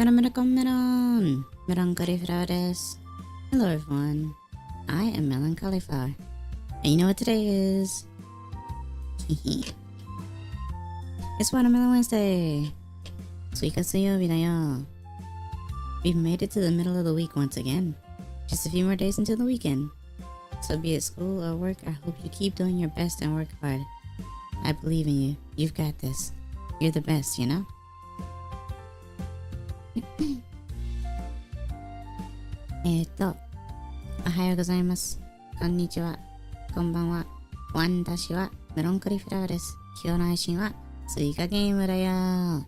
Melon! Meloncollieflaur desu. Hello everyone, I am meloncollieflaur. And you know what today is? It's Watermelon Wednesday! SUIKA水曜日だよ. We've made it to the middle of the week once again. Just a few more days until the weekend. So be it school or work, I hope you keep doing your best and work hard. I believe in you. You've got this. You're the best, you know? おはようございます。こんにちは。こんばんは。私はメロンコリフラワーです。今日の配信はスイカゲームだよ。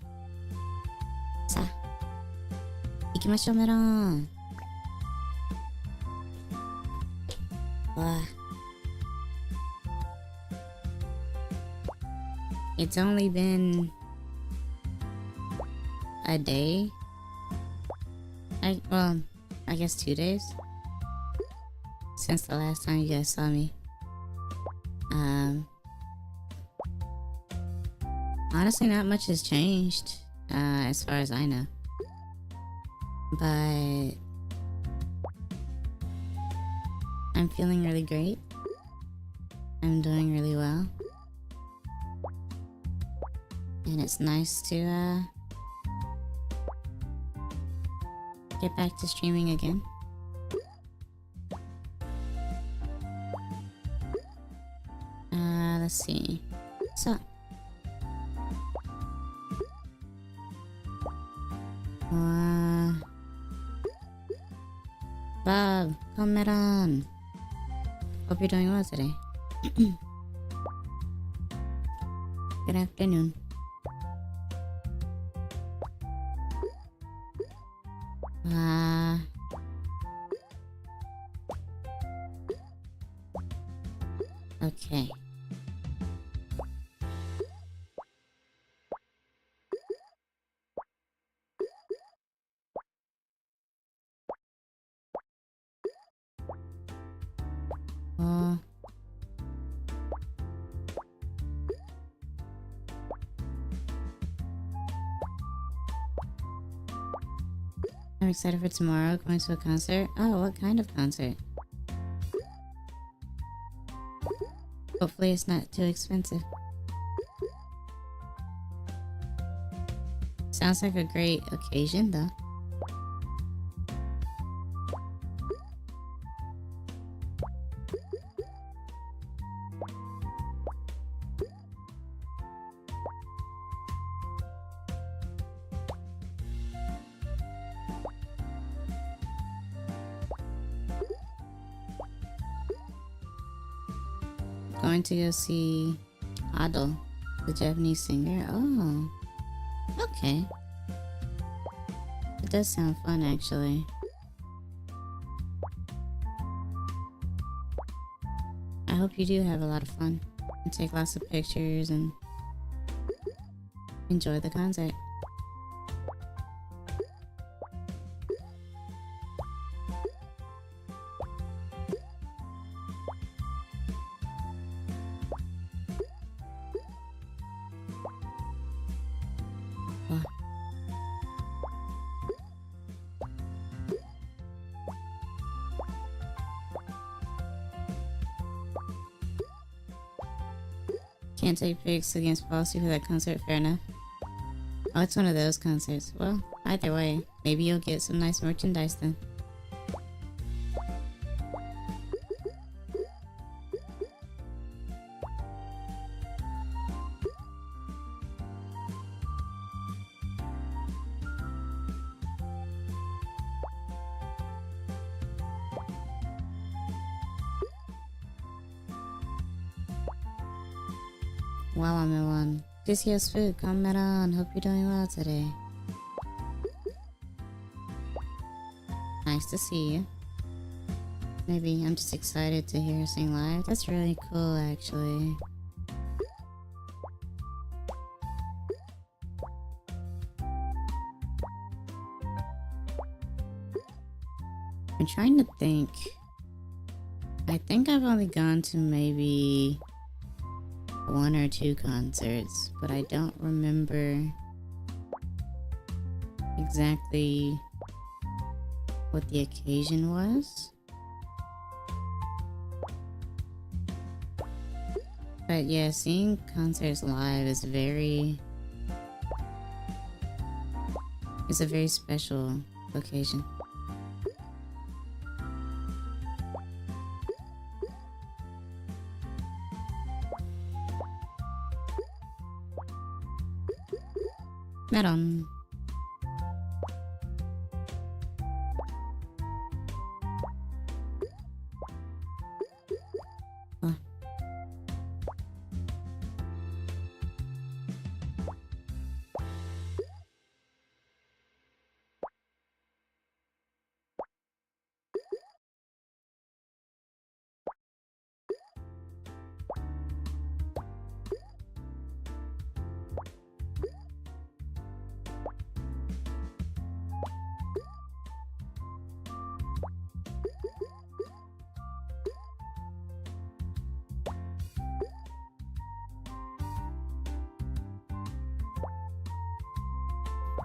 さあ、行きましょうメロン。わあ。It's only been a day. I guess 2 days since the last time you guys saw me. Honestly, not much has changed, as far as I know. But I'm feeling really great. I'm doing really well. And it's nice to, get back to streaming again. Let's see. So, Bob, comment on. Hope you're doing well today. Good afternoon. Okay. I'm excited for tomorrow, going to a concert. Oh, what kind of concert? Hopefully it's not too expensive. Sounds like a great occasion though. Going to go see Ado, the Japanese singer. Oh, okay. It does sound fun, actually. I hope you do have a lot of fun and take lots of pictures and enjoy the concert. Can't take pics against policy for that concert, fair enough. Oh, it's one of those concerts. Well, either way, maybe you'll get some nice merchandise then. Wow, I'm Melon. This here's food. Comment on. Hope you're doing well today. Nice to see you. Maybe I'm just excited to hear her sing live. That's really cool, actually. I'm trying to think. I think I've only gone to maybe 1 or 2 concerts, but I don't remember exactly what the occasion was. But yeah, seeing concerts live is it's a very special occasion. Melon. Oh.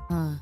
Oh.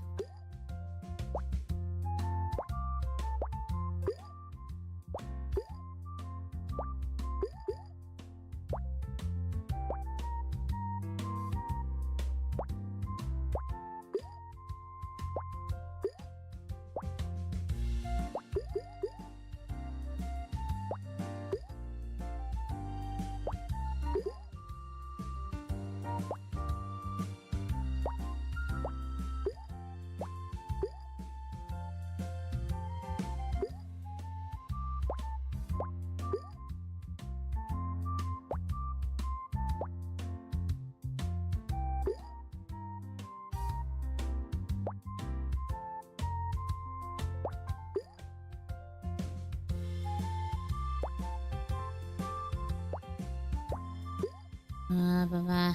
Bye-bye.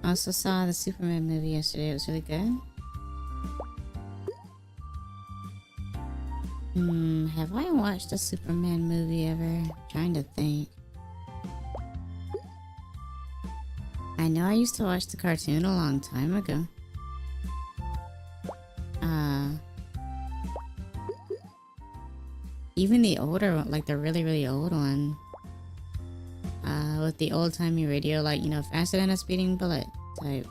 I also saw the Superman movie yesterday. It was really good. Have I watched a Superman movie ever? Trying to think. I know I used to watch the cartoon a long time ago. Even the older one, like the really, really old one. With the old-timey radio, like, you know, faster than a speeding bullet type.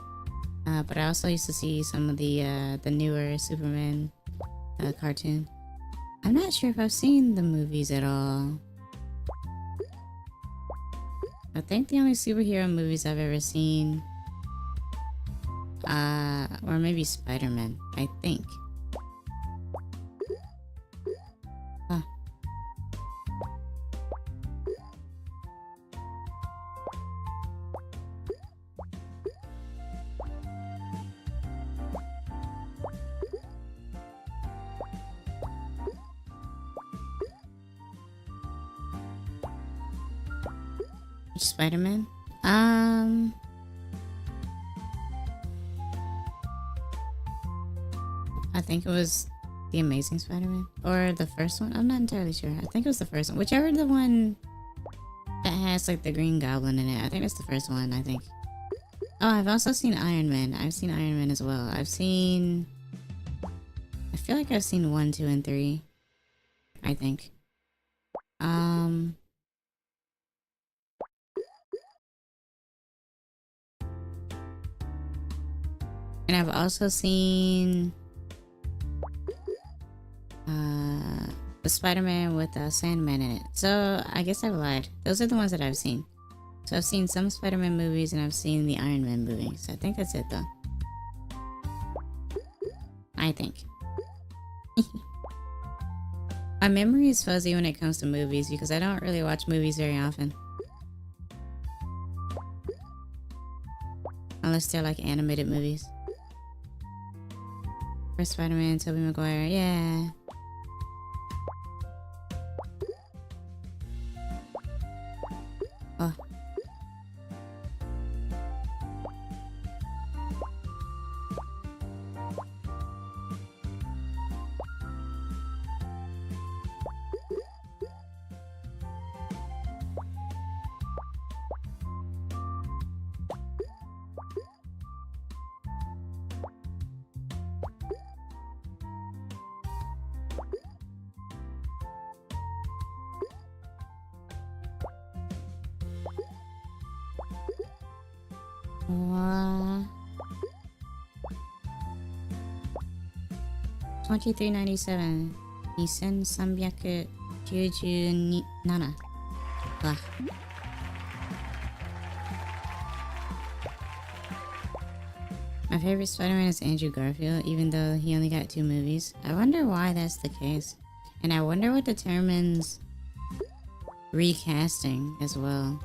But I also used to see some of the newer Superman cartoon. I'm not sure if I've seen the movies at all. I think the only superhero movies I've ever seen, or maybe Spider-Man, I think. Spider-Man? I think it was The Amazing Spider-Man. Or the first one. I'm not entirely sure. I think it was the first one. Whichever the one that has like the Green Goblin in it. I think it's the first one, I think. Oh, I've also seen Iron Man. I've seen Iron Man as well. I feel like I've seen 1, 2, and 3. I think. And I've also seen the Spider-Man with Sandman in it. So I guess I've lied. Those are the ones that I've seen. So I've seen some Spider-Man movies and I've seen the Iron Man movie. So I think that's it though. I think. My memory is fuzzy when it comes to movies because I don't really watch movies very often. Unless they're like animated movies. First Spider-Man, Tobey Maguire, yeah. Oh. What? 2397 2397 Ugh. My favorite Spider-Man is Andrew Garfield, even though he only got 2 movies. I wonder why that's the case. And I wonder what determines recasting as well.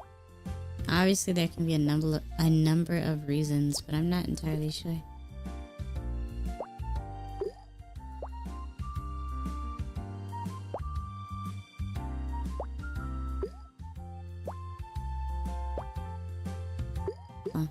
Obviously there can be a number of reasons, but I'm not entirely sure. Huh.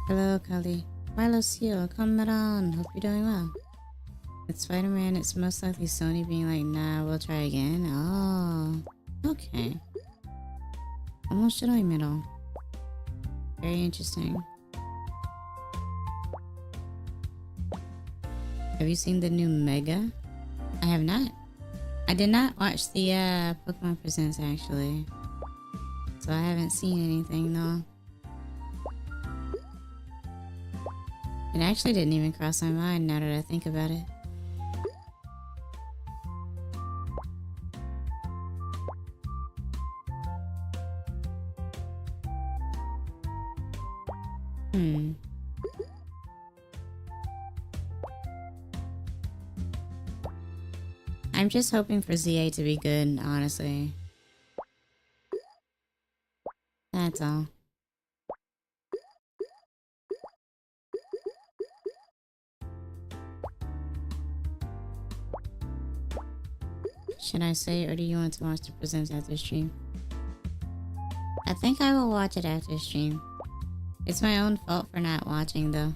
Hello, Kali. Milo Seal, come on. Hope you're doing well. With Spider-Man, it's most likely Sony being like, nah, we'll try again. Oh, okay. Omoshiroi melo. Very interesting. Have you seen the new Mega? I have not. I did not watch the Pokemon Presents actually. So I haven't seen anything though. It actually didn't even cross my mind now that I think about it. I'm just hoping for ZA to be good, honestly. That's all. Should I say, or do you want to watch the presents after stream? I think I will watch it after stream. It's my own fault for not watching though.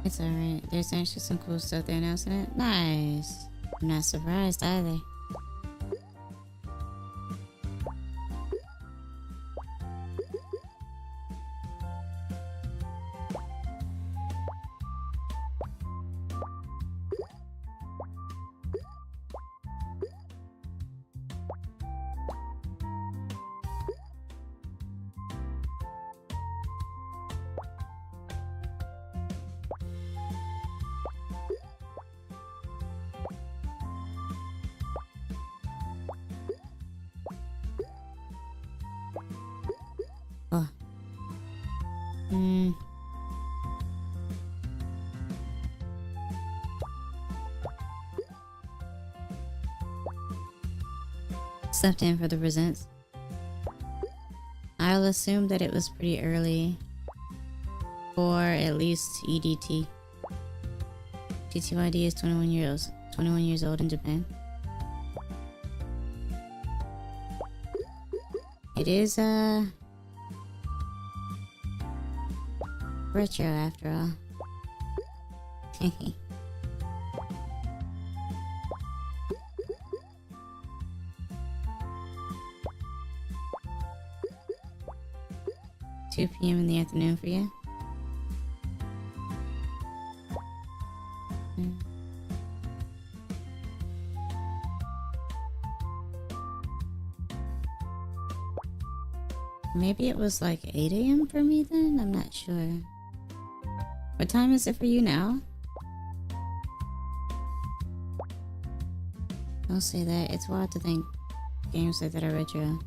It's alright. There's actually some cool stuff they're announcing it. Nice. I'm not surprised either. Oh. Stepped in for the presents. I'll assume that it was pretty early for at least EDT. TTYD is 21 years old in Japan. It is retro after all. 2 p.m. in the afternoon for you? Maybe it was like 8 a.m. for me then? I'm not sure. What time is it for you now? Don't say that. It's wild to think games like that are retro.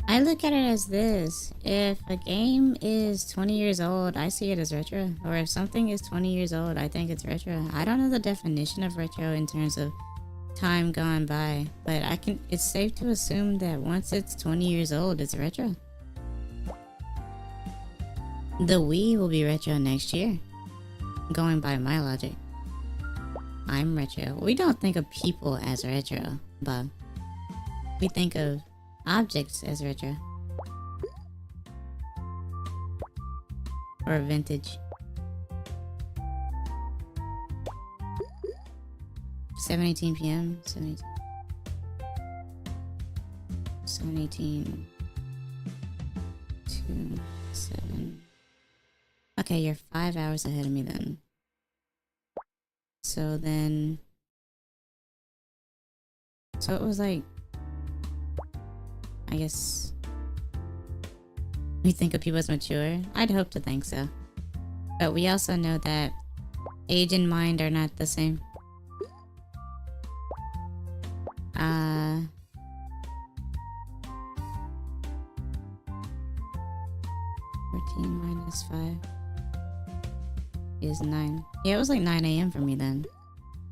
I look at it as this. If a game is 20 years old, I see it as retro. Or if something is 20 years old, I think it's retro. I don't know the definition of retro in terms of time gone by, but it's safe to assume that once it's 20 years old, it's retro. The Wii will be retro next year. Going by my logic. I'm retro. We don't think of people as retro, but we think of objects as retro. Or vintage. 7:18 p.m. 7:18 to 7. Okay, you're 5 hours ahead of me then. So then... So it was like... I guess... We think of people as mature? I'd hope to think so. But we also know that age and mind are not the same. 14 minus 5 is 9. Yeah, it was like 9 a.m. for me then.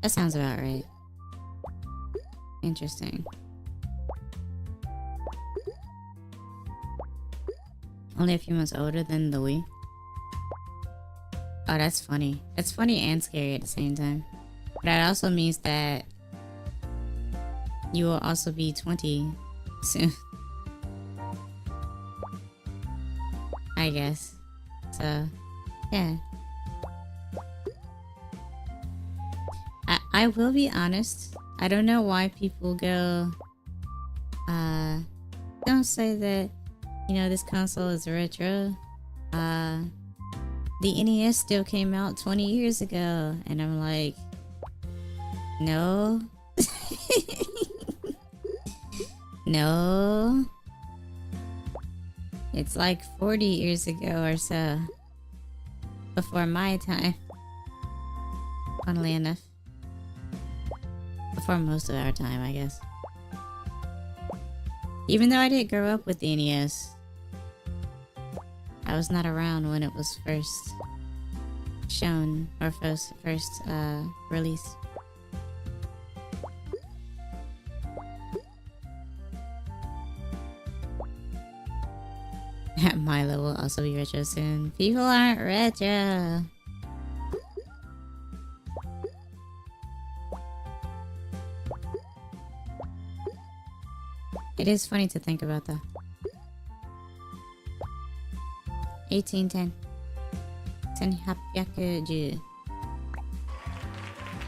That sounds about right. Interesting. Only a few months older than the Wii. Oh, that's funny. It's funny and scary at the same time. But that also means that you will also be 20 soon. I guess. So, yeah. I will be honest. I don't know why people go, don't say that, you know, this console is retro. The NES still came out 20 years ago. And I'm like, no. No. It's like 40 years ago or so. Before my time. Funnily enough. Before most of our time, I guess. Even though I didn't grow up with the NES. I was not around when it was first shown or first released. Milo will also be retro soon. People aren't retro. It is funny to think about though. 1810. 1810.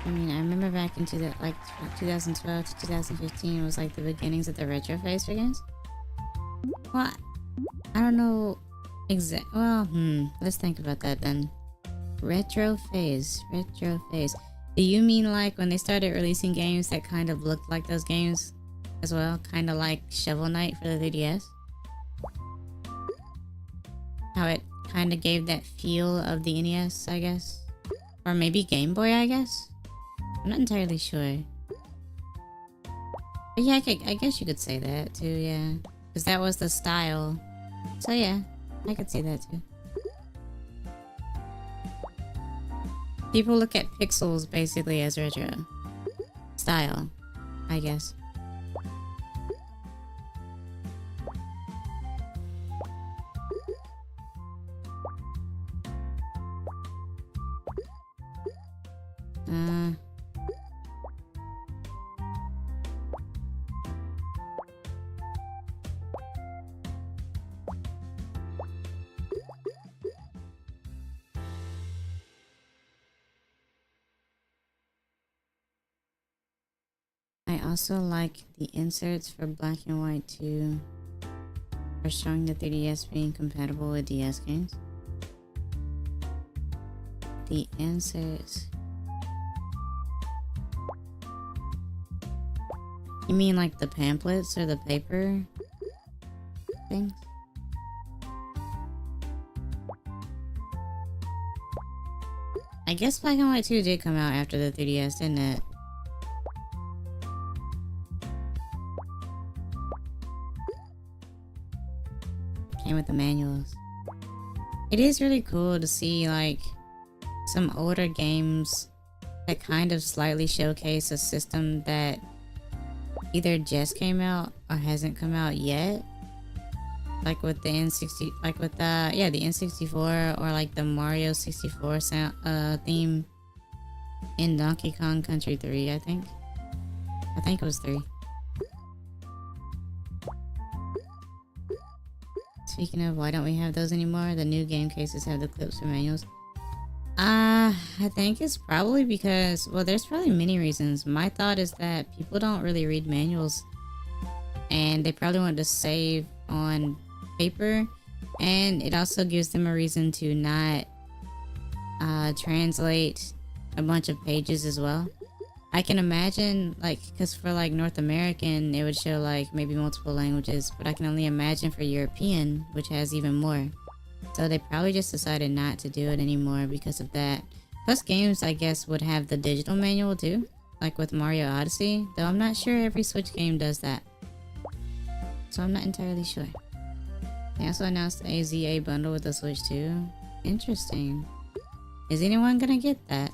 I mean, I remember back into the, like 2012 to 2015 was like the beginnings of the retro phase for games. What? I don't know well, let's think about that then. Retro phase. Do you mean like when they started releasing games that kind of looked like those games as well? Kind of like Shovel Knight for the 3DS? How it kind of gave that feel of the NES, I guess? Or maybe Game Boy, I guess? I'm not entirely sure. But yeah, I guess you could say that too, yeah. Because that was the style. So yeah, I could see that too. People look at pixels basically as retro style, I guess. I also like the inserts for black and white too. are showing the 3DS being compatible with DS games. The answer is... You mean like the pamphlets or the paper things? I guess Black and White 2 did come out after the 3DS, didn't it? Came with the manuals. It is really cool to see like some older games that kind of slightly showcase a system that either just came out or hasn't come out yet. Like with the N60, like with the N64, or like the Mario 64 sound theme in Donkey Kong Country 3, I think it was 3. Speaking of, why don't we have those anymore? The new game cases have the clips for manuals. I think it's probably because, well, there's probably many reasons. My thought is that people don't really read manuals, and they probably want to save on paper, and it also gives them a reason to not translate a bunch of pages as well. I can imagine, like, because for like North American it would show like maybe multiple languages, but I can only imagine for European, which has even more. So they probably just decided not to do it anymore because of that. Plus games, I guess, would have the digital manual too, like with Mario Odyssey, though I'm not sure every Switch game does that, so I'm not entirely sure. They also announced a ZA bundle with the Switch too. Interesting. Is anyone gonna get that?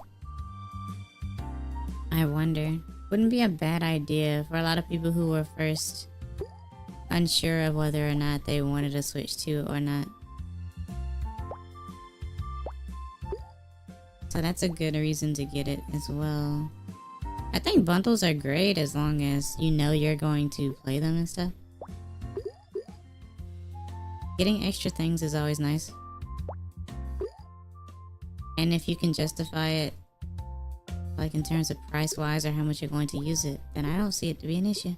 I wonder. Wouldn't be a bad idea for a lot of people who were first unsure of whether or not they wanted a Switch 2 or not. So that's a good reason to get it as well. I think bundles are great as long as you know you're going to play them and stuff. Getting extra things is always nice. And if you can justify it, like in terms of price wise or how much you're going to use it, then I don't see it to be an issue.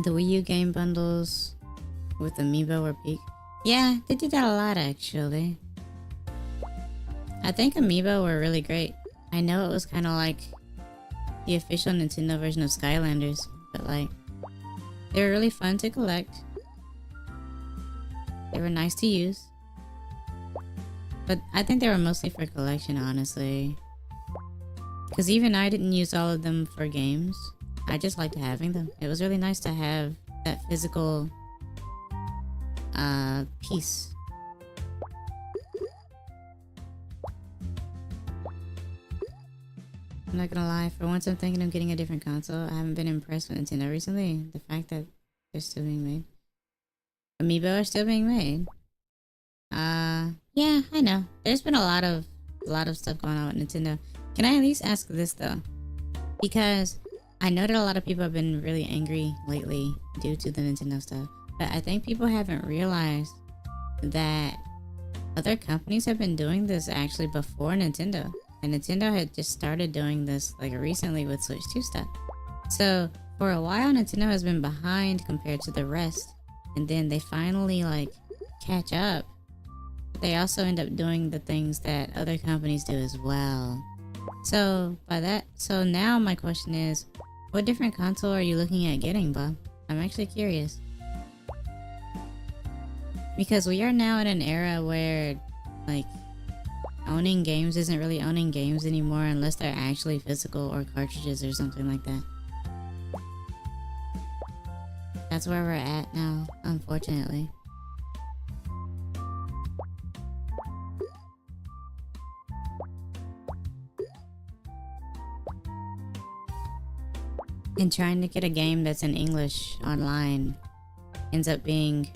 The Wii U game bundles with Amiibo were peak. Yeah, they did that a lot actually. I think Amiibo were really great. I know it was kind of like the official Nintendo version of Skylanders, but like, they were really fun to collect. They were nice to use. But I think they were mostly for collection, honestly. Because even I didn't use all of them for games. I just liked having them. It was really nice to have that physical piece. I'm not gonna lie, for once I'm thinking of getting a different console. I haven't been impressed with Nintendo recently. The fact that they're still being made. Amiibo are still being made. Yeah, I know. There's been a lot of stuff going on with Nintendo. Can I at least ask this though? Because I know that a lot of people have been really angry lately due to the Nintendo stuff, but I think people haven't realized that other companies have been doing this actually before Nintendo. And Nintendo had just started doing this like recently with Switch 2 stuff. So for a while Nintendo has been behind compared to the rest, and then they finally like catch up. They also end up doing the things that other companies do as well. So now my question is, what different console are you looking at getting, Bob? I'm actually curious. Because we are now in an era where like owning games isn't really owning games anymore unless they're actually physical or cartridges or something like that. That's where we're at now, unfortunately. And trying to get a game that's in English online ends up being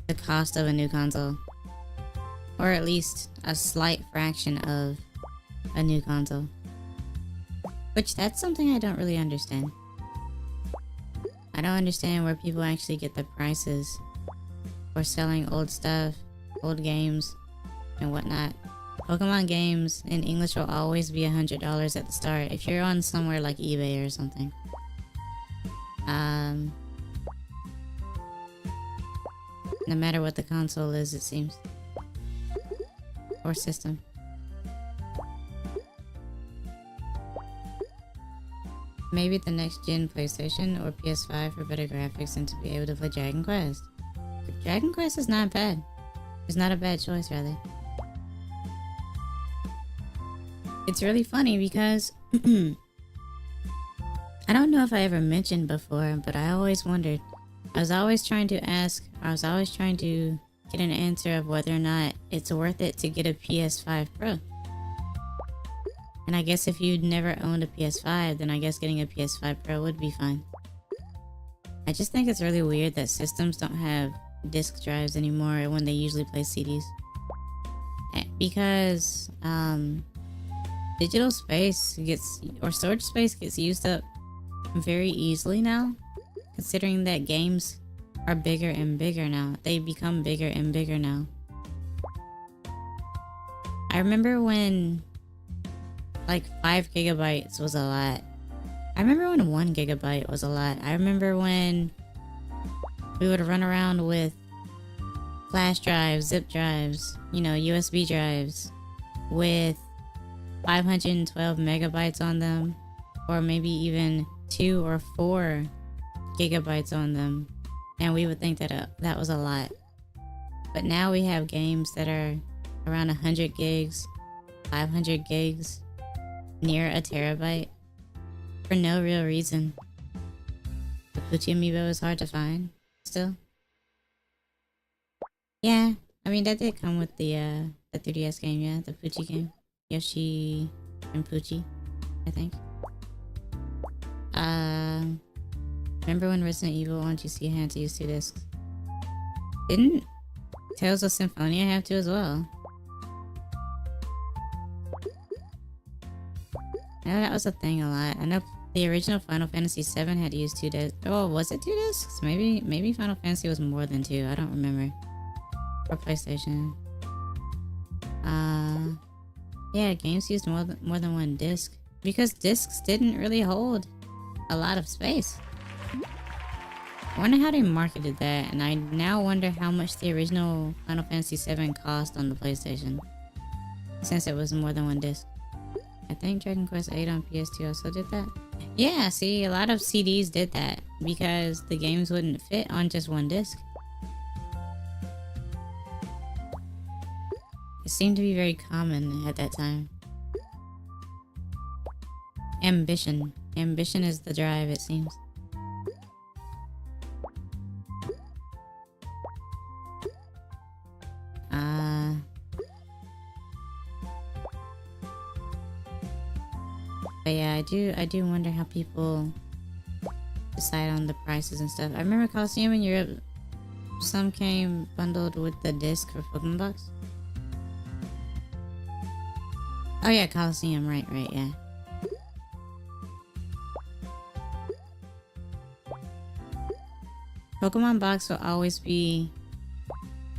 the cost of a new console. Or at least a slight fraction of a new console. Which, that's something I don't really understand. I don't understand where people actually get the prices for selling old stuff old games and whatnot. Pokemon games in English will always be $100 at the start if you're on somewhere like eBay or something. No matter what the console is, it seems. Or system. Maybe the next gen PlayStation or PS5 for better graphics and to be able to play Dragon Quest. Dragon Quest is not bad. It's not a bad choice, rather. It's really funny because I don't know if I ever mentioned before, but I always wondered. I was always trying to get an answer of whether or not it's worth it to get a PS5 Pro. And I guess if you'd never owned a PS5, then I guess getting a PS5 Pro would be fine. I just think it's really weird that systems don't have disk drives anymore when they usually play CDs. Because digital space or storage space gets used up very easily now, considering that games are bigger and bigger now. They become bigger and bigger now. I remember when like 5 gigabytes was a lot. I remember when 1 gigabyte was a lot. I remember when we would run around with flash drives, zip drives, you know, USB drives with 512 megabytes on them, or maybe even 2 or 4 gigabytes on them, and we would think that that was a lot. But now we have games that are around 100 gigs, 500 gigs, near a terabyte, for no real reason. The Poochie amiibo is hard to find, still. Yeah, I mean that did come with the 3DS game, yeah, the Poochie game. Yoshi and Poochie, I think. Remember when Resident Evil on GC had to use 2 discs? Didn't Tales of Symphonia have to as well? I know that was a thing a lot. I know the original Final Fantasy VII had to use 2 discs. Oh, was it 2 discs? Maybe Final Fantasy was more than 2. I don't remember. For PlayStation. Yeah, games used more than 1 disc because discs didn't really hold a lot of space. I wonder how they marketed that, and I now wonder how much the original Final Fantasy VII cost on the PlayStation, since it was more than 1 disc. I think Dragon Quest VIII on PS2 also did that. Yeah, see, a lot of CDs did that because the games wouldn't fit on just 1 disc. It seemed to be very common at that time. Ambition. Ambition is the drive, it seems. But yeah, I do wonder how people decide on the prices and stuff. I remember Coliseum in Europe, some came bundled with the disc for Pokemon Box. Oh yeah, Coliseum, right, yeah. Pokemon Box will always be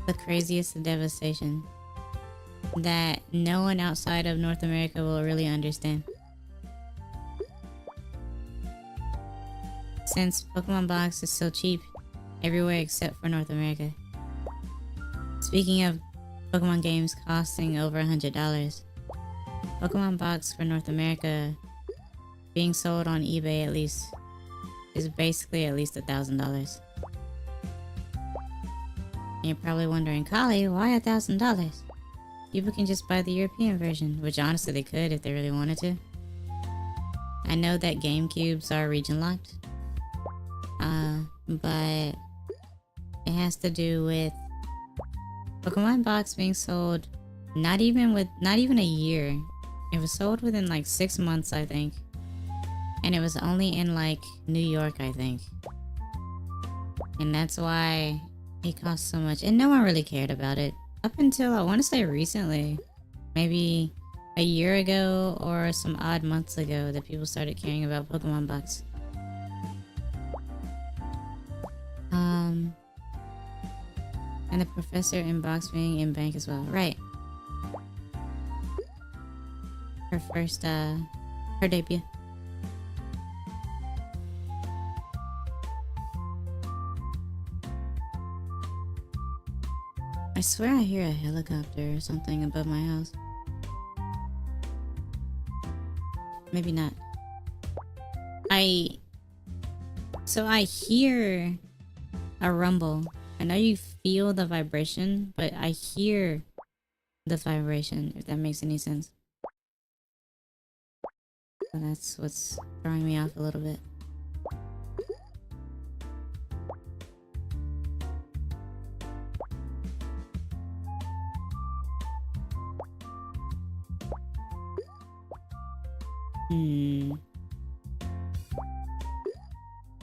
the craziest devastation that no one outside of North America will really understand. Since Pokemon Box is so cheap everywhere except for North America. Speaking of Pokemon games costing over $100, Pokemon Box for North America being sold on eBay at least is basically at least $1,000. And you're probably wondering, Collie, why $1,000? People can just buy the European version, which honestly they could if they really wanted to. I know that GameCubes are region locked, but it has to do with Pokemon Box being sold not even a year. It was sold within like 6 months, I think, and it was only in like New York, I think, and that's why it cost so much, and no one really cared about it up until I want to say recently, maybe a year ago or some odd months ago, that people started caring about Pokemon Box. And the professor in box being in bank as well. Right. Her first, her debut. I swear I hear a helicopter or something above my house. Maybe not. So I hear a rumble. I know you feel the vibration, but I hear the vibration, if that makes any sense. So that's what's throwing me off a little bit.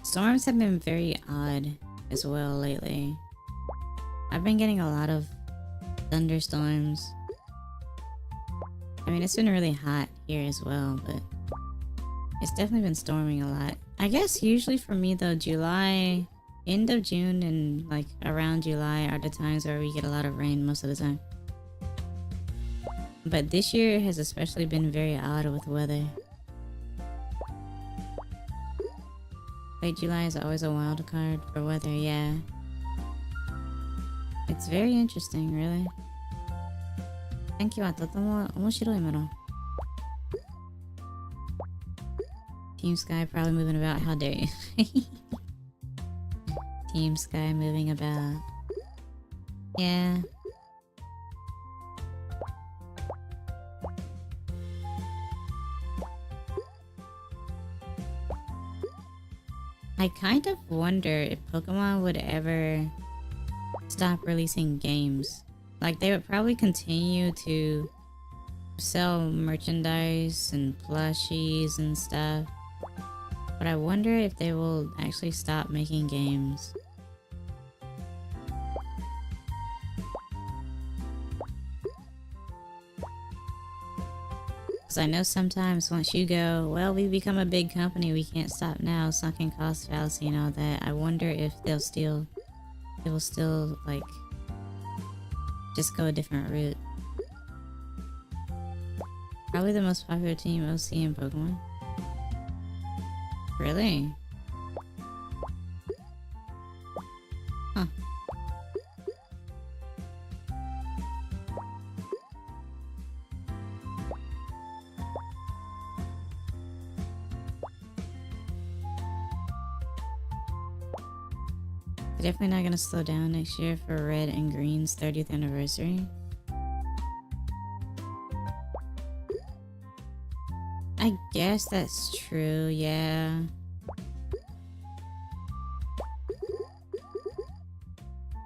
Storms have been very odd as well lately. I've been getting a lot of thunderstorms. I mean, it's been really hot here as well, but it's definitely been storming a lot. I guess usually for me though, July, end of June and like around July are the times where we get a lot of rain most of the time. But this year has especially been very odd with weather. Late July is always a wild card for weather, yeah. It's very interesting, really. Thank you, totomo omoshiroi melo. Team Sky probably moving about, how dare you. Team Sky moving about. Yeah. I kind of wonder if Pokemon would ever stop releasing games. Like, they would probably continue to sell merchandise and plushies and stuff. But I wonder if they will actually stop making games. Because I know sometimes once you go, well, we become a big company, we can't stop now, sunken cost fallacy and all that. I wonder if they will still like just go a different route. Probably the most popular team OC in Pokemon. Really? Huh. They're definitely not gonna slow down next year for Red and Green's 30th anniversary. I guess that's true, yeah.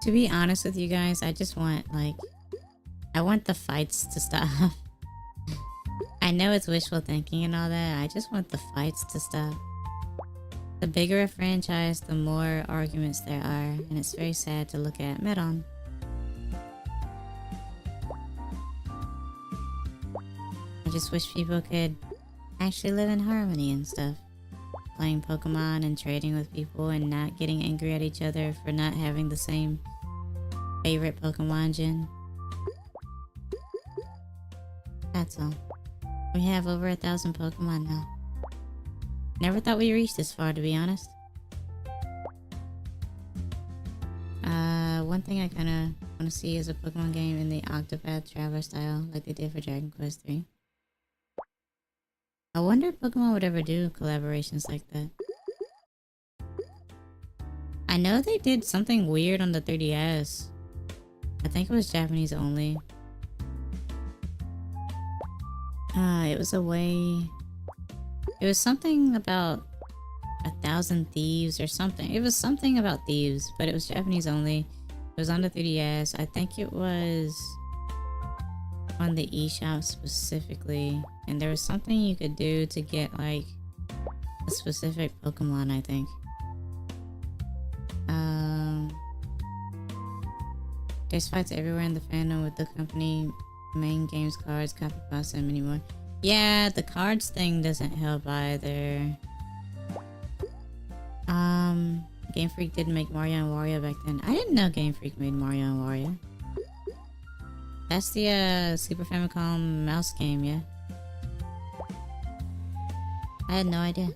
To be honest with you guys, I just want, like, I want the fights to stop. I know it's wishful thinking and all that, I just want the fights to stop. The bigger a franchise, the more arguments there are, and it's very sad to look at. Melon. I just wish people could actually live in harmony and stuff. Playing Pokemon and trading with people and not getting angry at each other for not having the same favorite Pokemon gen. That's all. We have over 1,000 Pokemon now. Never thought we'd reach this far, to be honest. One thing I kind of want to see is a Pokemon game in the Octopath Traveler style, like they did for Dragon Quest III. I wonder if Pokemon would ever do collaborations like that. I know they did something weird on the 3DS. I think it was Japanese only. It was a way... It was something about 1,000 thieves or something. It was something about thieves, but it was Japanese only. It was on the 3DS. I think it was on the eShop specifically. And there was something you could do to get, like, a specific Pokemon, I think. There's fights everywhere in the fandom with the company main games, cards, copy pasta, and many more. Yeah, the cards thing doesn't help either. Game Freak didn't make Mario and Wario back then. I didn't know Game Freak made Mario and Wario. That's the Super Famicom mouse game, yeah. I had no idea.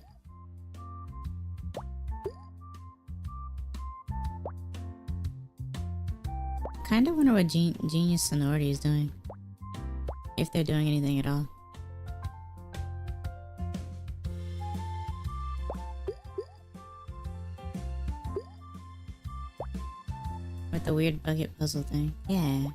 Kinda wonder what Genius Sonority is doing. If they're doing anything at all. With the weird bucket puzzle thing. Yeah.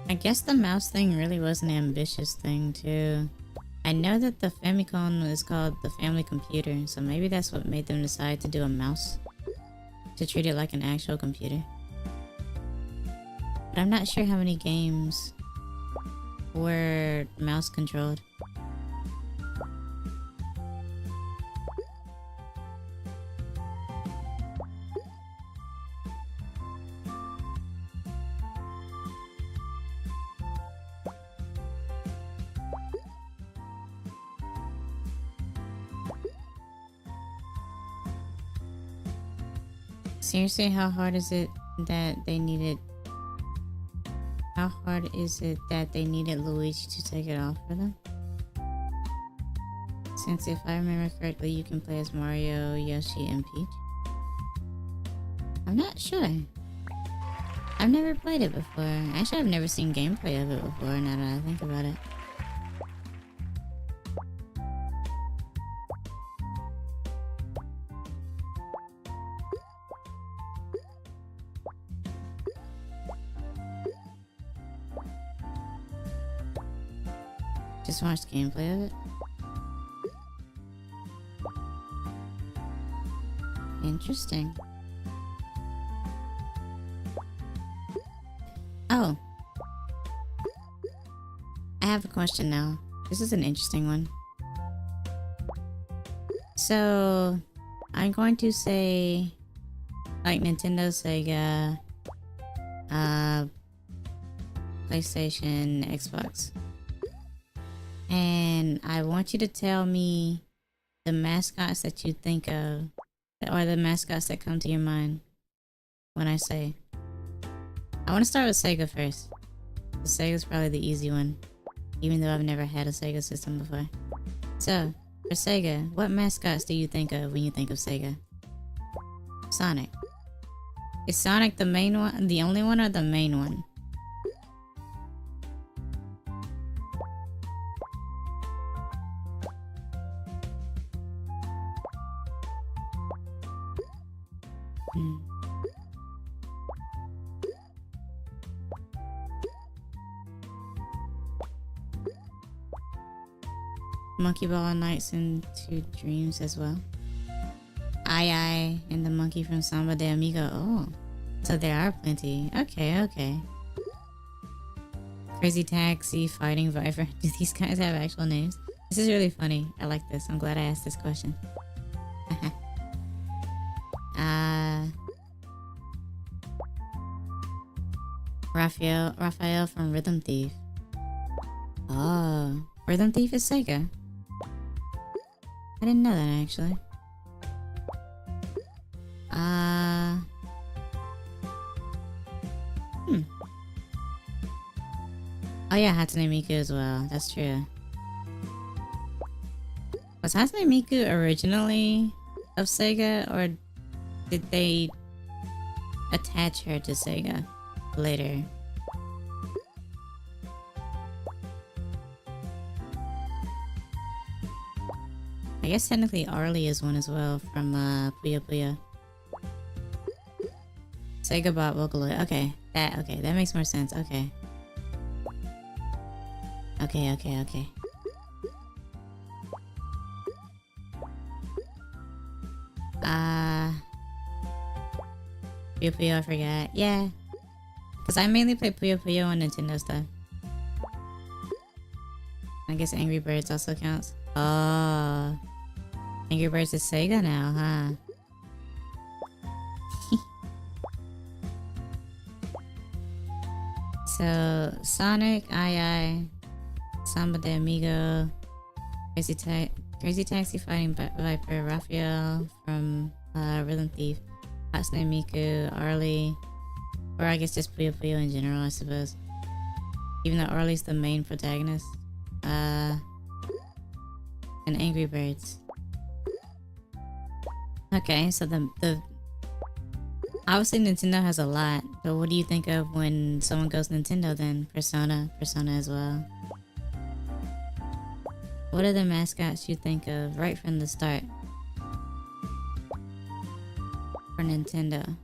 I guess the mouse thing really was an ambitious thing too. I know that the Famicom is called the Family Computer, so maybe that's what made them decide to do a mouse. To treat it like an actual computer. But I'm not sure how many games were mouse controlled. Seriously, how hard is it that they needed... How hard is it that they needed Luigi to take it off for them? Since if I remember correctly, you can play as Mario, Yoshi, and Peach. I'm not sure. I've never played it before. Actually, I've never seen gameplay of it before, now that I think about it. Just watched gameplay of it. Interesting. Oh. I have a question now. This is an interesting one. So, I'm going to say, like Nintendo, Sega, PlayStation, Xbox. And I want you to tell me the mascots that you think of, or the mascots that come to your mind when I say. I want to start with Sega first. Sega's probably the easy one, even though I've never had a Sega system before. So, for Sega, what mascots do you think of when you think of Sega? Sonic. Is Sonic the main one, the only one, or the main one? Monkey Ball Nights into Dreams as well. Ai and the monkey from Samba de Amigo. Oh, so there are plenty. Okay, okay. Crazy Taxi, Fighting Viper. Do these guys have actual names? This is really funny. I like this. I'm glad I asked this question. Raphael from Rhythm Thief. Oh, Rhythm Thief is Sega. I didn't know that actually. Oh yeah, Hatsune Miku as well. That's true. Was Hatsune Miku originally of Sega, or did they attach her to Sega later? I guess technically Arlie is one as well from Puyo Puyo. Sega bought Vocaloid. Okay, that makes more sense. Okay. Okay. Puyo Puyo, I forgot. Yeah. Because I mainly play Puyo Puyo on Nintendo stuff. I guess Angry Birds also counts. Oh. Angry Birds is Sega now, huh? So Sonic, I, Samba de Amigo, Crazy Taxi fighting Viper, Raphael from Rhythm Thief, Hatsune Miku, Arlie, or I guess just Puyo Puyo in general, I suppose. Even though Arlie's the main protagonist. And Angry Birds. Okay, so the obviously Nintendo has a lot, but what do you think of when someone goes Nintendo then? Persona as well. What are the mascots you think of right from the start for Nintendo?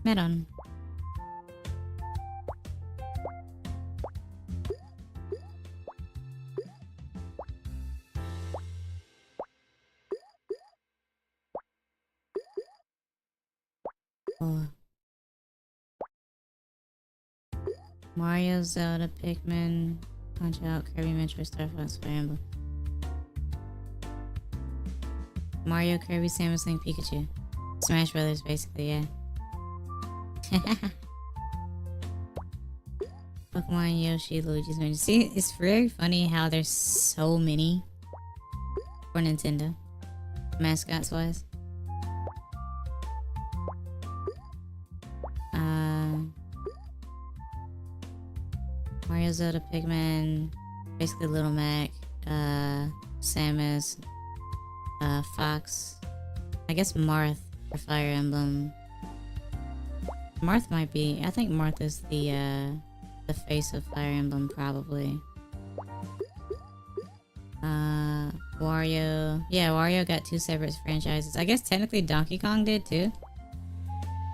Melon. Oh. Mario, Zelda, Pikmin, Punch Out, Kirby, Metroid, Star Fox, Fire Emblem. Mario, Kirby, Samus, Link, Pikachu. Smash Brothers, basically, yeah. Pokemon, Yoshi, Luigi's Mansion. See, it's very funny how there's so many for Nintendo, mascots wise. Mario, Zelda, Pikmin, basically Little Mac, Samus, Fox, I guess Marth for Fire Emblem. Marth might be, I think Marth is the face of Fire Emblem, probably. Wario. Yeah, Wario got 2 separate franchises. I guess technically Donkey Kong did too.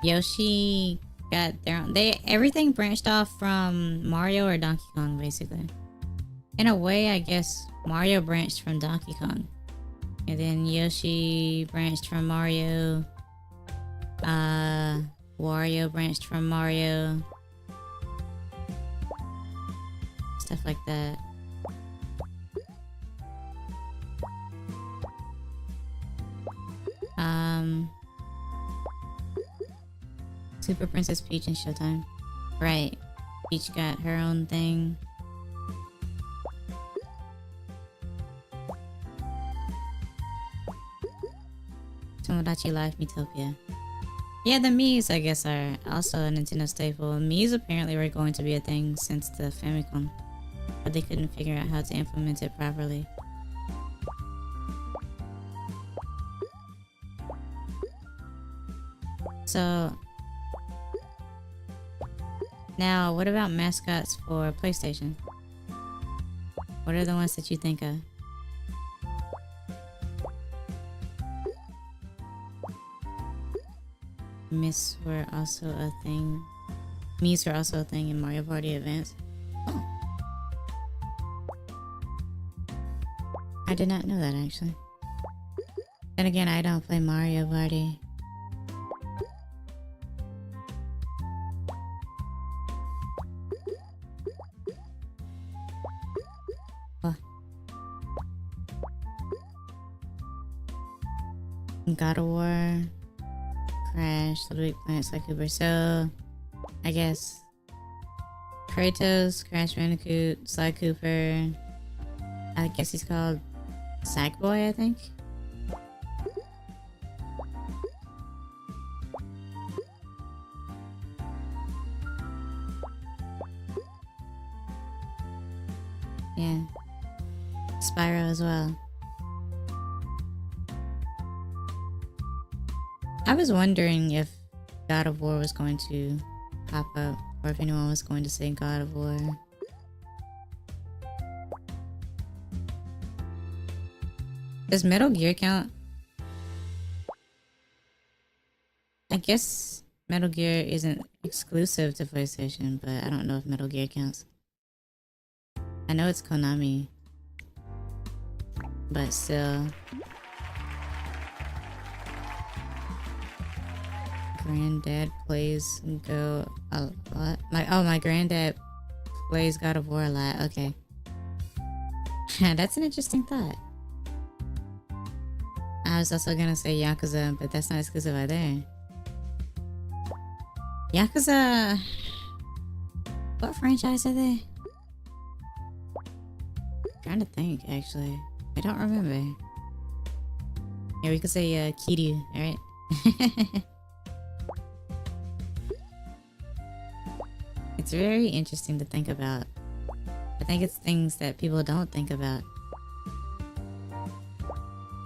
Yoshi got their own. Everything branched off from Mario or Donkey Kong, basically. In a way, I guess Mario branched from Donkey Kong. And then Yoshi branched from Mario. Wario branched from Mario. Stuff like that. Super Princess Peach and Showtime. Right. Peach got her own thing. Tomodachi Life, Miitopia. Yeah, the Miis, I guess, are also a Nintendo staple. Miis apparently were going to be a thing since the Famicom, but they couldn't figure out how to implement it properly. So, now, what about mascots for PlayStation? What are the ones that you think of? Miis were also a thing. Miis were also a thing in Mario Party Advance. Oh. I did not know that, actually. Then again, I don't play Mario Party. Oh. God of War. Crash, Little Big Planet, Sly Cooper. So, I guess Kratos, Crash Bandicoot, Sly Cooper. I guess he's called Sackboy, I think. Yeah. Spyro as well. I was wondering if God of War was going to pop up, or if anyone was going to say God of War. Does Metal Gear count? I guess Metal Gear isn't exclusive to PlayStation, but I don't know if Metal Gear counts. I know it's Konami, but still. granddad plays Go a lot. My granddad plays God of War a lot. Okay. That's an interesting thought. I was also gonna say Yakuza, but that's not exclusive either. Yakuza... What franchise are they? I'm trying to think, actually. I don't remember. Yeah, we could say Kiryu, alright? It's very interesting to think about. I think it's things that people don't think about.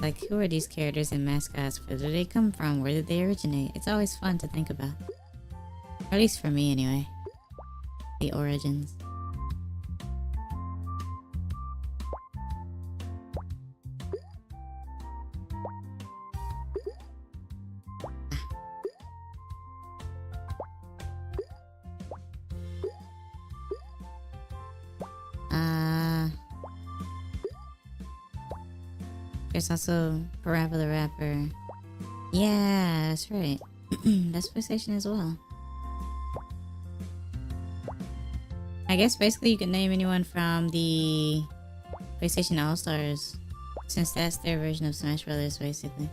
Like, who are these characters and mascots? Where do they come from? Where did they originate? It's always fun to think about. At least for me, anyway. The origins. There's also Parappa the Rapper. Yeah, that's right. That's PlayStation as well. I guess basically you can name anyone from the PlayStation All-Stars, since that's their version of Smash Brothers, basically.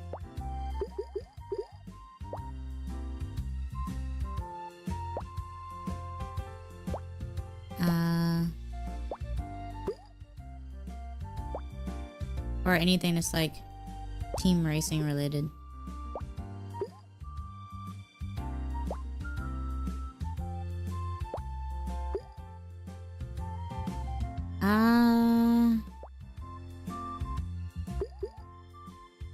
Or anything that's like team racing related.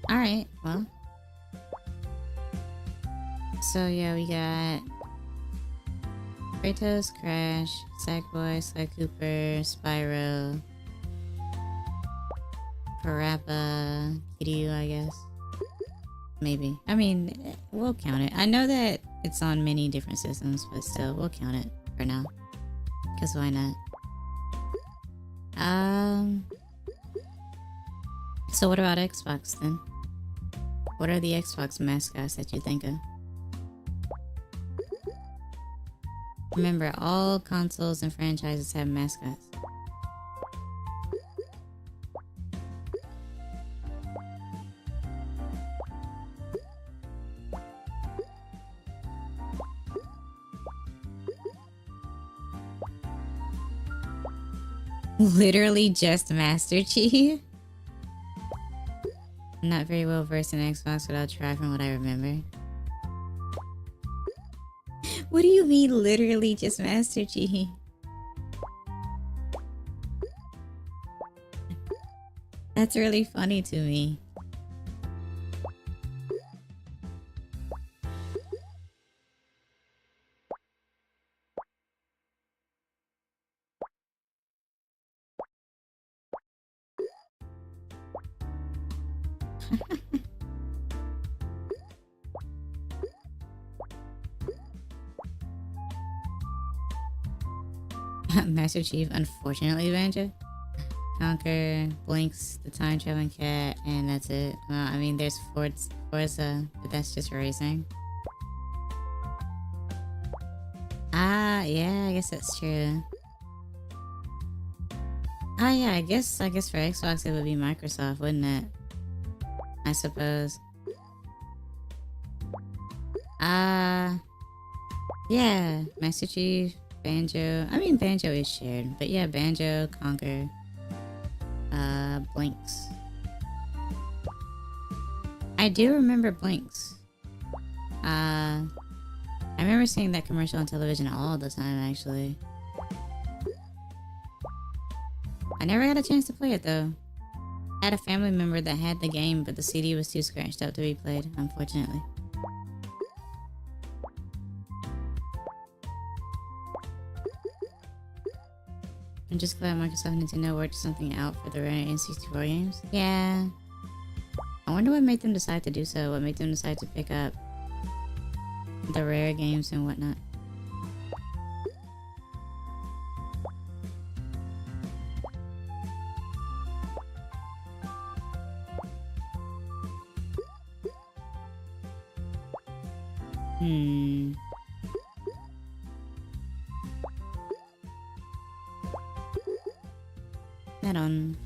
Alright, well. So yeah, we got Kratos, Crash, Sackboy, Sly Cooper, Spyro, Parappa, Kiryu, I guess. Maybe. I mean, we'll count it. I know that it's on many different systems, but still, we'll count it for now. Because why not? So what about Xbox then? What are the Xbox mascots that you think of? Remember, all consoles and franchises have mascots. Literally just Master Chief? I'm not very well versed in Xbox, but I'll try from what I remember. What do you mean literally just Master Chief? That's really funny to me. Master Chief, unfortunately, Banjo. Conquer, Blinks, the time traveling cat, and that's it. Well, I mean, there's Forza, but that's just racing. Yeah, I guess that's true. Yeah, I guess for Xbox it would be Microsoft, wouldn't it? I suppose. Yeah, Master Chief, Banjo. I mean, Banjo is shared, but yeah, Banjo, Conquer, Blinks. I do remember Blinks. I remember seeing that commercial on television all the time, actually. I never had a chance to play it, though. I had a family member that had the game, but the CD was too scratched up to be played, unfortunately. I'm just glad Microsoft and Nintendo worked something out for the rare N64 games. Yeah. I wonder what made them decide to do so, what made them decide to pick up the rare games and whatnot. Melon.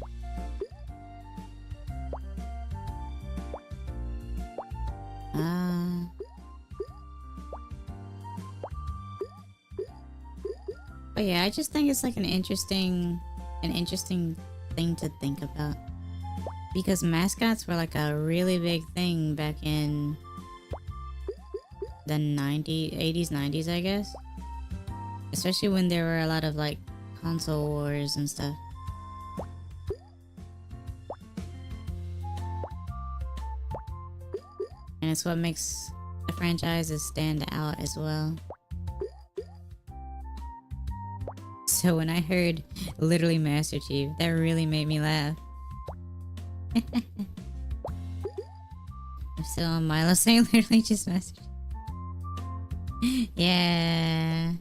But yeah, I just think it's like an interesting thing to think about, because mascots were like a really big thing back in the 80s, 90s, I guess. Especially when there were a lot of like console wars and stuff. And it's what makes the franchises stand out as well. So when I heard literally Master Chief, that really made me laugh. I'm still on Milo saying literally just Master Chief. Yeah.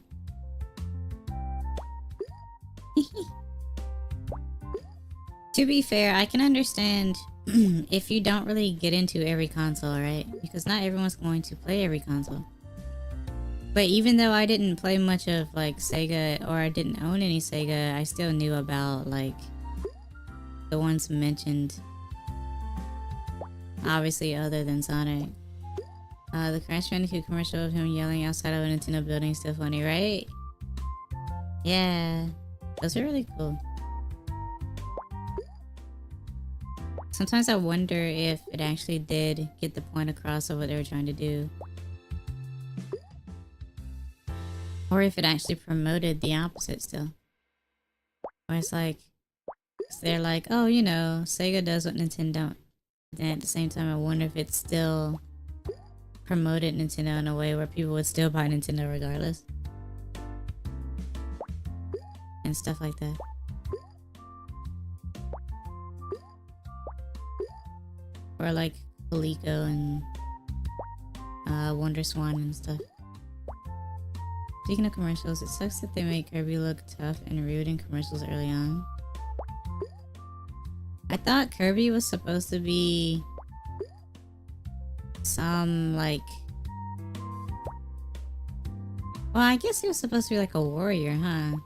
To be fair, I can understand if you don't really get into every console, right? Because not everyone's going to play every console. But even though I didn't play much of like Sega, or I didn't own any Sega, I still knew about like the ones mentioned. Obviously other than Sonic. The Crash Bandicoot commercial of him yelling outside of a Nintendo building is still funny, right? Yeah. Those are really cool. Sometimes I wonder if it actually did get the point across of what they were trying to do. Or if it actually promoted the opposite still. Where it's like, they're like, oh, you know, Sega does what Nintendo don't. Then at the same time, I wonder if it still promoted Nintendo in a way where people would still buy Nintendo regardless. And stuff like that. Or like Coleco and Wonder Swan and stuff. Speaking of commercials, it sucks that they make Kirby look tough and rude in commercials early on. I thought Kirby was supposed to be some like... Well, I guess he was supposed to be like a warrior, huh?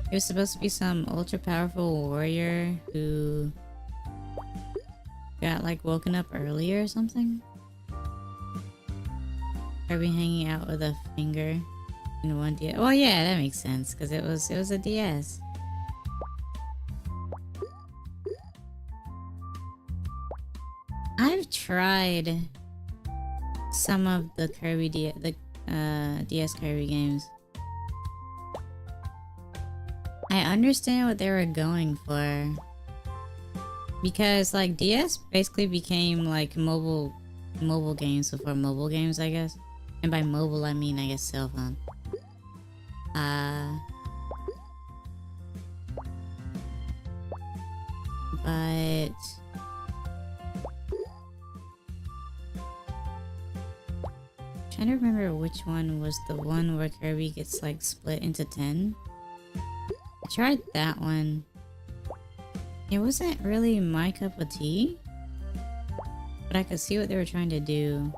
He was supposed to be some ultra powerful warrior who got like woken up early or something. Kirby hanging out with a finger in one DS. Well, yeah, that makes sense because it was a DS. I've tried some of the DS Kirby games. I understand what they were going for, because like DS basically became like mobile games before mobile games, I guess. And by mobile, I mean, I guess, cell phone. But... trying to remember which one was the one where Kirby gets, like, split into 10. I tried that one. It wasn't really my cup of tea. But I could see what they were trying to do.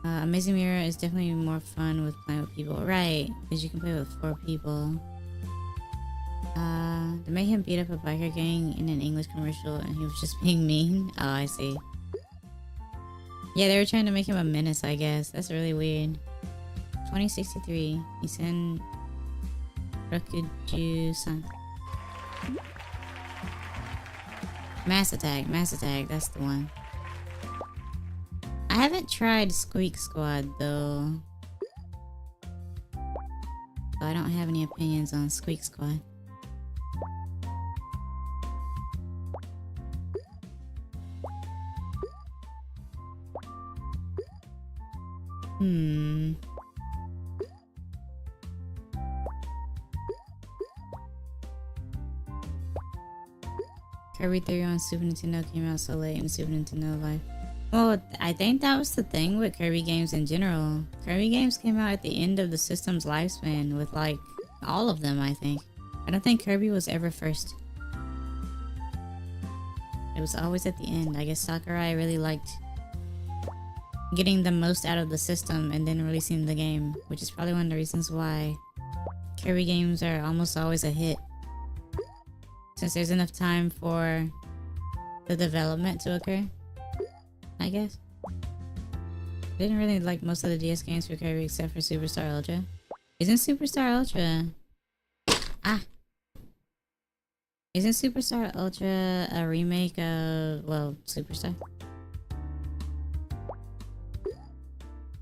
Amazing Mirror is definitely more fun with playing with people. Right, because you can play with 4 people. They made him beat up a biker gang in an English commercial and he was just being mean. Oh, I see. Yeah, they were trying to make him a menace, I guess. That's really weird. 2063. Isen Rokuju-san. Mass Attack, that's the one. I haven't tried Squeak Squad though. So I don't have any opinions on Squeak Squad. Kirby 3 on Super Nintendo came out so late in Super Nintendo life. Well, I think that was the thing with Kirby games in general. Kirby games came out at the end of the system's lifespan with like all of them, I think. I don't think Kirby was ever first. It was always at the end. I guess Sakurai really liked getting the most out of the system and then releasing the game, which is probably one of the reasons why Kirby games are almost always a hit. Since there's enough time for the development to occur, I guess. I didn't really like most of the DS games for Kirby except for Superstar Ultra. Isn't Superstar Ultra... Isn't Superstar Ultra a remake of, well, Superstar?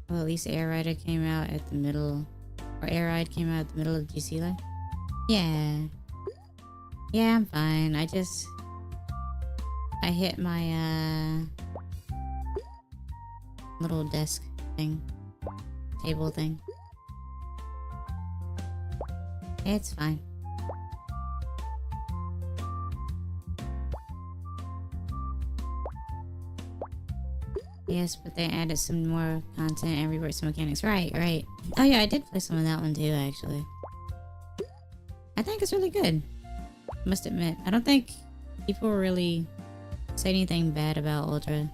Well, at least Air Rider came out at the middle, or Air Ride came out at the middle of GC Life. Yeah. Yeah, I'm fine. I hit my, little desk thing. Table thing. It's fine. Yes, but they added some more content and reworked some mechanics. Right. Oh yeah, I did play some of that one too, actually. I think it's really good. Must admit. I don't think people really say anything bad about Ultra.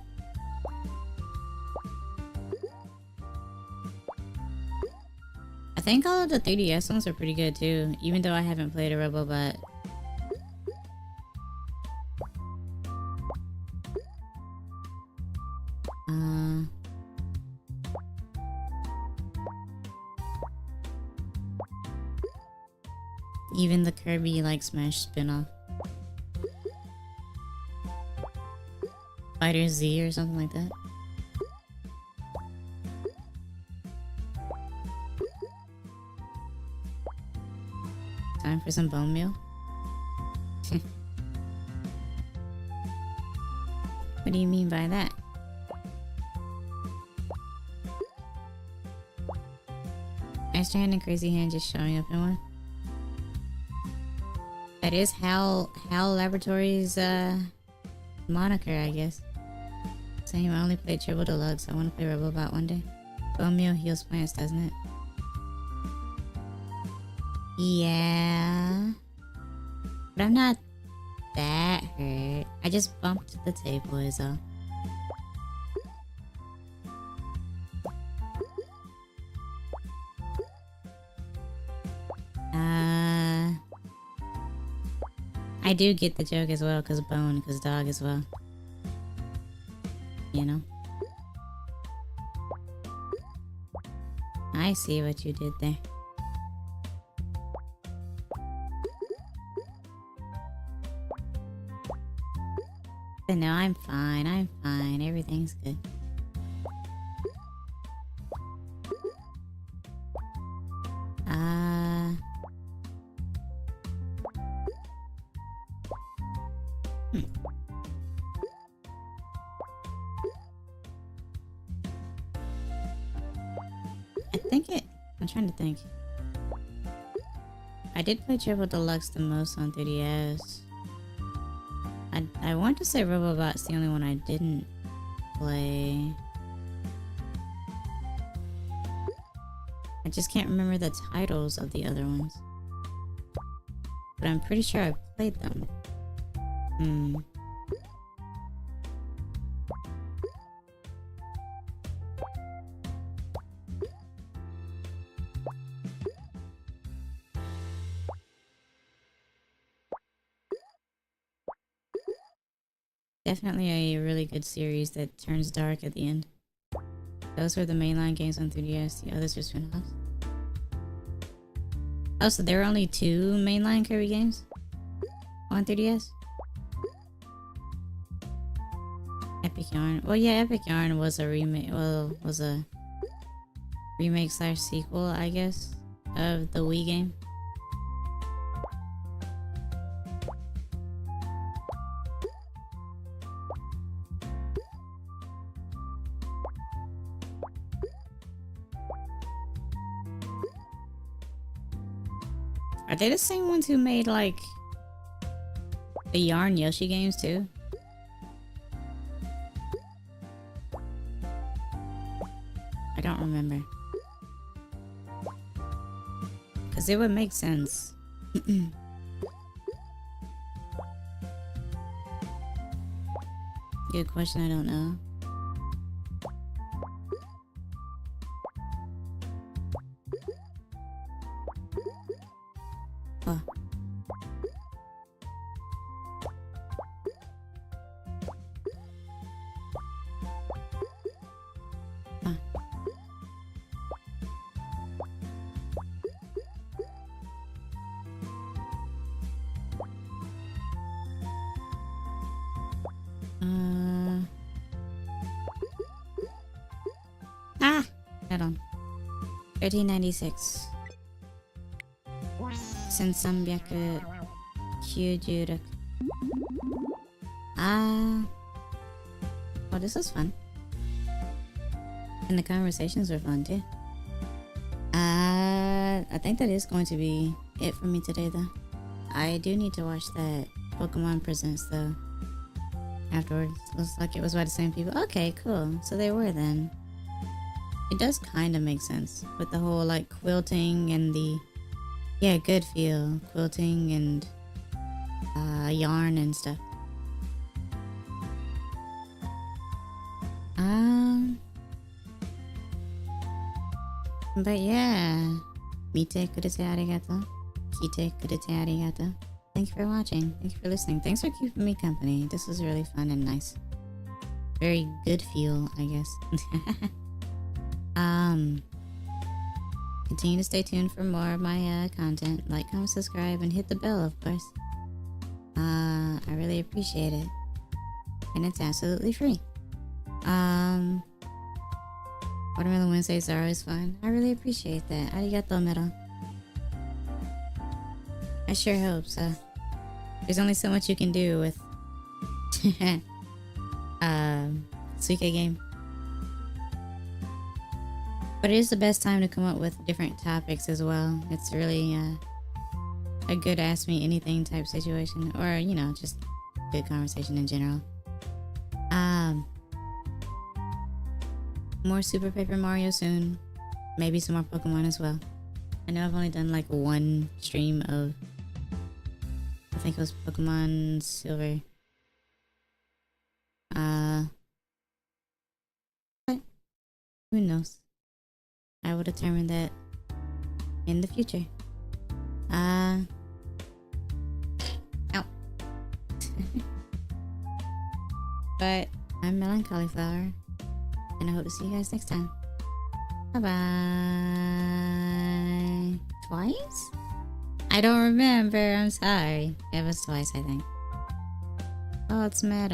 I think all of the 3DS ones are pretty good too, even though I haven't played a Robobot. Even the Kirby like Smash spin-off. Fighter Z or something like that. Time for some bone meal? What do you mean by that? Extra Hand and Crazy Hand just showing up in one. That is HAL Laboratories moniker, I guess. Same, I only played Triple Deluxe. I want to play Robobot one day. Bone meal heals plants, doesn't it? Yeah. But I'm not that hurt. I just bumped the table is all. I do get the joke as well, cause bone, cause dog as well. You know? I see what you did there. But no, I'm fine, everything's good. I'm trying to think. I did play Triple Deluxe the most on 3DS. I want to say Robobot's the only one I didn't play. I just can't remember the titles of the other ones. But I'm pretty sure I played them. Definitely a really good series that turns dark at the end. Those were the mainline games on 3DS, the others were spin-offs. Oh, so there were only 2 mainline Kirby games on 3DS? Epic Yarn. Well, yeah, Epic Yarn was a remake. Well, was a remake / sequel, I guess, of the Wii game. Are they the same ones who made, like, the Yarn Yoshi games, too? I don't remember. Because it would make sense. Good question, I don't know. Hold on. 1396. 1396. Oh, this is fun. And the conversations were fun too. I think that is going to be it for me today though. I do need to watch that Pokemon Presents though. Afterwards. Looks like it was by the same people. Okay, cool. So they were then. It does kind of make sense with the whole like quilting and the good feel quilting and yarn and stuff. But yeah, mite kurete arigato, kite kurete arigato. Thank you for watching. Thank you for listening. Thanks for keeping me company. This was really fun and nice. Very good feel, I guess. Continue to stay tuned for more of my content. Like, comment, subscribe, and hit the bell, of course. I really appreciate it. And it's absolutely free. Watermelon Wednesdays are always fun. I really appreciate that. Arigato, Melon. I sure hope so. There's only so much you can do with SUIKA game. But it is the best time to come up with different topics as well. It's really a good ask me anything type situation, or you know, just good conversation in general. More Super Paper Mario soon. Maybe some more Pokemon as well. I know I've only done like one stream of, I think it was Pokemon Silver. But who knows? I will determine that in the future. Ow. But I'm meloncollieflaur, and I hope to see you guys next time. Bye-bye. Twice? I don't remember. I'm sorry. It was twice, I think. Oh, it's Melon.